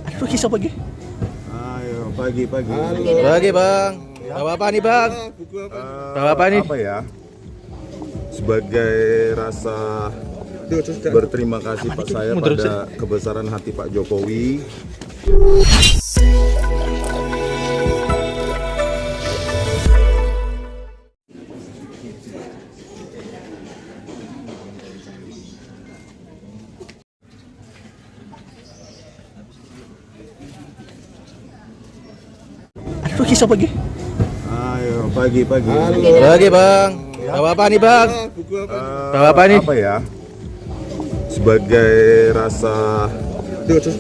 Aduh, kisah pagi. Ayo pagi. Pagi bang. Bawa apa nih bang? Bawa apa nih? Apa ya? Sebagai rasa berterima kasih Pak saya pada kebesaran hati Pak Jokowi. Aduh, kisah pagi. Ayo pagi. Pagi bang. Bawa apa nih bang? Bawa apa nih? Apa ya? Sebagai rasa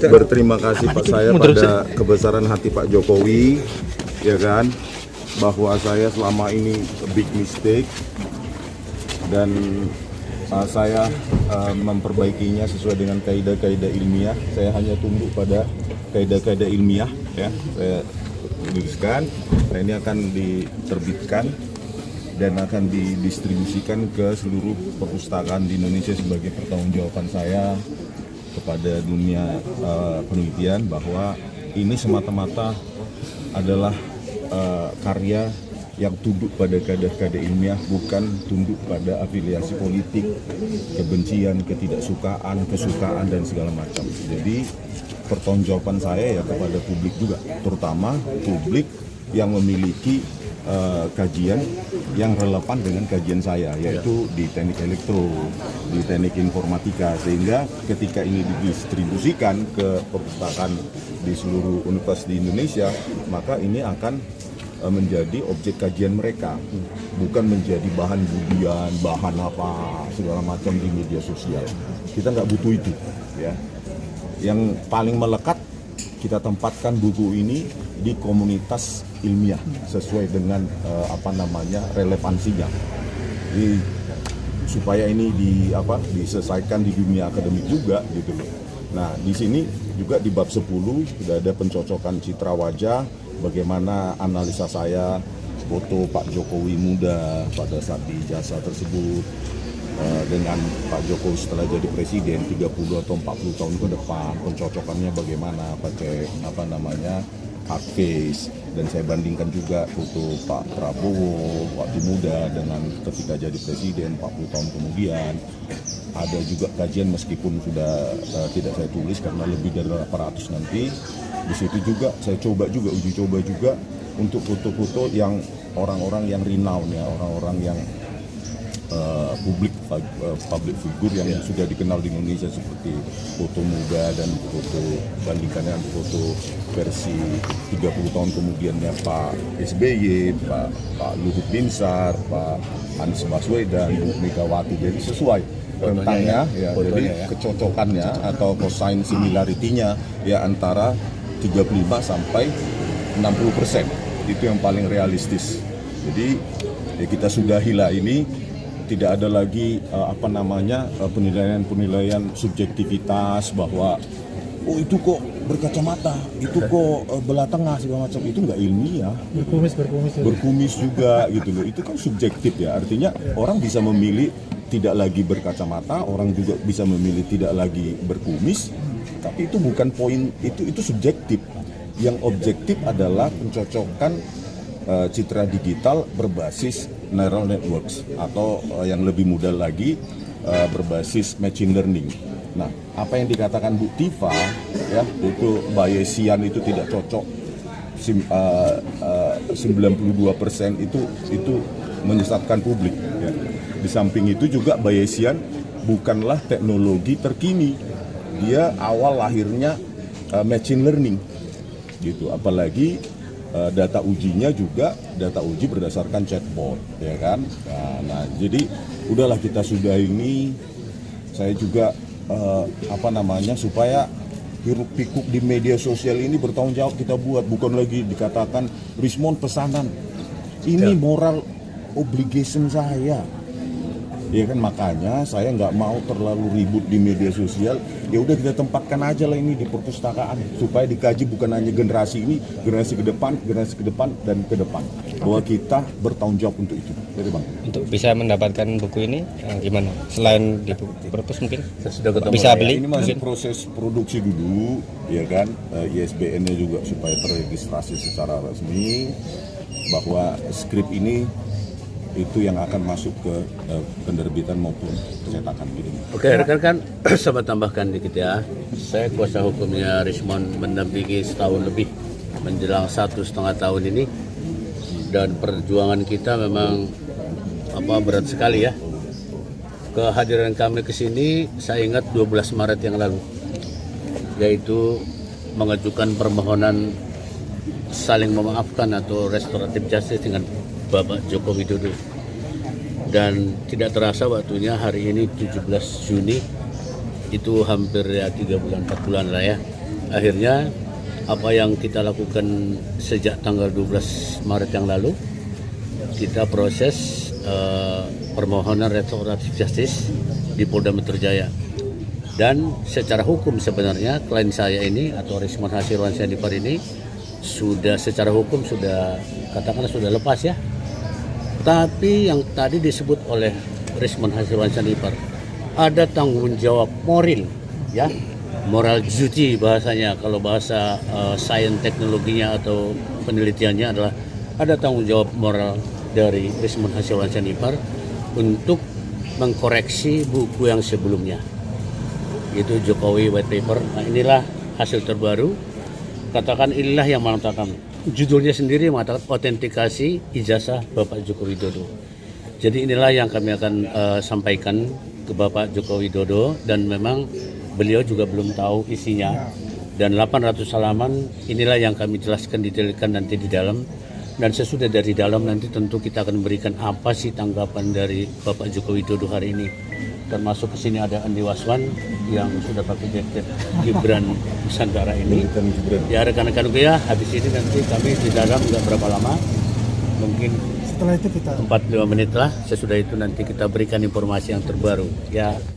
berterima kasih Pak saya pada kebesaran hati Pak Jokowi, ya kan, bahwa saya selama ini big mistake dan saya memperbaikinya sesuai dengan kaidah-kaidah ilmiah. Saya hanya tunduk pada kaidah-kaidah ilmiah, ya. Saya tuliskan, nah ini akan diterbitkan dan akan didistribusikan ke seluruh perpustakaan di Indonesia sebagai pertanggungjawaban saya kepada dunia penelitian bahwa ini semata-mata adalah karya yang tunduk pada kaidah-kaidah ilmiah, bukan tunduk pada afiliasi politik, kebencian, ketidaksukaan, kesukaan dan segala macam. Jadi pertanggungjawaban saya ya kepada publik juga, terutama publik yang memiliki kajian yang relevan dengan kajian saya, yaitu di teknik elektro, di teknik informatika, sehingga ketika ini didistribusikan ke perpustakaan di seluruh universitas di Indonesia, maka ini akan menjadi objek kajian mereka, bukan menjadi bahan budian, bahan apa segala macam di media sosial. Kita nggak butuh itu, ya. Yang paling melekat, kita tempatkan buku ini di komunitas ilmiah sesuai dengan relevansinya. Jadi, supaya ini diselesaikan di dunia akademik juga gitu loh. Nah, di sini juga di bab 10 sudah ada pencocokan citra wajah, bagaimana analisa saya foto Pak Jokowi muda pada saat di jasa tersebut dengan Pak Jokowi setelah jadi presiden 30 atau 40 tahun ke depan, pencocokannya bagaimana pakai hard face, dan saya bandingkan juga foto Pak Prabowo waktu muda dengan ketika jadi presiden 40 tahun kemudian. Ada juga kajian meskipun sudah tidak saya tulis karena lebih dari 800 nanti. Di situ juga saya uji coba juga untuk foto-foto yang orang-orang yang renown, ya, orang-orang yang public figure yang sudah dikenal di Indonesia, seperti foto muda dan foto bandingkan dengan foto versi 30 tahun kemudiannya Pak SBY, Pak Luhut Binsar, Pak Anies Baswedan, Bu Megawati. Jadi sesuai rentangnya, ya, jadi kecocokannya atau cosine similarity-nya ya antara 35 sampai 60%. Itu yang paling realistis. Jadi ya kita sudahilah ini. Tidak ada lagi penilaian subjektivitas bahwa itu kok berkacamata, itu kok belah tengah segala macam, itu nggak ilmiah. Berkumis juga gitu loh. Itu kan subjektif, ya. Artinya orang bisa memilih tidak lagi berkacamata, orang juga bisa memilih tidak lagi berkumis, tapi itu bukan poin, itu subjektif. Yang objektif adalah pencocokan citra digital berbasis neural networks atau yang lebih mudah lagi berbasis machine learning. Nah, apa yang dikatakan Bu Tifa, ya, itu Bayesian itu tidak cocok, 92% itu menyesatkan publik, ya. Di samping itu juga Bayesian bukanlah teknologi terkini, dia awal lahirnya machine learning gitu, apalagi data ujinya juga data uji berdasarkan chatbot, ya kan. Nah, jadi udahlah kita sudah ini. Saya juga supaya hiruk pikuk di media sosial ini bertanggung jawab kita buat, bukan lagi dikatakan respon pesanan. Ini moral obligation saya. Ya kan, makanya saya nggak mau terlalu ribut di media sosial. Ya udah kita tempatkan aja lah ini di perpustakaan supaya dikaji bukan hanya generasi ini, generasi ke depan dan ke depan. Bahwa kita bertanggung jawab untuk itu. Jadi Bang. Untuk bisa mendapatkan buku ini gimana? Selain di perpus mungkin Sudah ketemu bisa ya? beli? Ini masih proses produksi dulu, ya kan. ISBN-nya juga supaya terregistrasi secara resmi bahwa skrip ini itu yang akan masuk ke penerbitan maupun cetakan gitu. Oke, rekan-rekan, sahabat tambahkan dikit ya. Saya kuasa hukumnya Rismond mendampingi setahun lebih menjelang 1,5 tahun ini, dan perjuangan kita memang berat sekali ya. Kehadiran kami ke sini saya ingat 12 Maret yang lalu, yaitu mengajukan permohonan saling memaafkan atau restoratif justice dengan Bapak Joko Widodo. Dan tidak terasa waktunya hari ini 17 Juni, itu hampir ya 3 bulan 4 bulan lah ya. Akhirnya apa yang kita lakukan sejak tanggal 12 Maret yang lalu, kita proses permohonan restoratif justice di Polda Metro Jaya. Dan secara hukum sebenarnya klien saya ini atau Rismond Hasilwansyah Nipar ini sudah secara hukum sudah katakanlah sudah lepas ya. Tapi yang tadi disebut oleh Rismond Hasilwansyah Nipar, ada tanggung jawab moral ya, moral duty bahasanya, kalau bahasa sains teknologinya atau penelitiannya adalah ada tanggung jawab moral dari Rismond Hasilwansyah Nipar untuk mengkoreksi buku yang sebelumnya, itu Jokowi White Paper. Nah, inilah hasil terbaru. Katakan inilah yang mengatakan, judulnya sendiri mengatakan otentikasi ijazah Bapak Joko Widodo. Jadi inilah yang kami akan sampaikan ke Bapak Joko Widodo, dan memang beliau juga belum tahu isinya. Dan 800 halaman inilah yang kami jelaskan detailkan nanti di dalam. Dan sesudah dari dalam nanti tentu kita akan memberikan apa sih tanggapan dari Bapak Joko Widodo hari ini. Termasuk ke sini ada Andi Waswan yang sudah pakai jaket Gibran Nusantara ini. Ya rekan-rekan ya, habis ini nanti kami di dalam nggak berapa lama, mungkin setelah itu kita 45 menit lah. Sesudah itu nanti kita berikan informasi yang terbaru ya.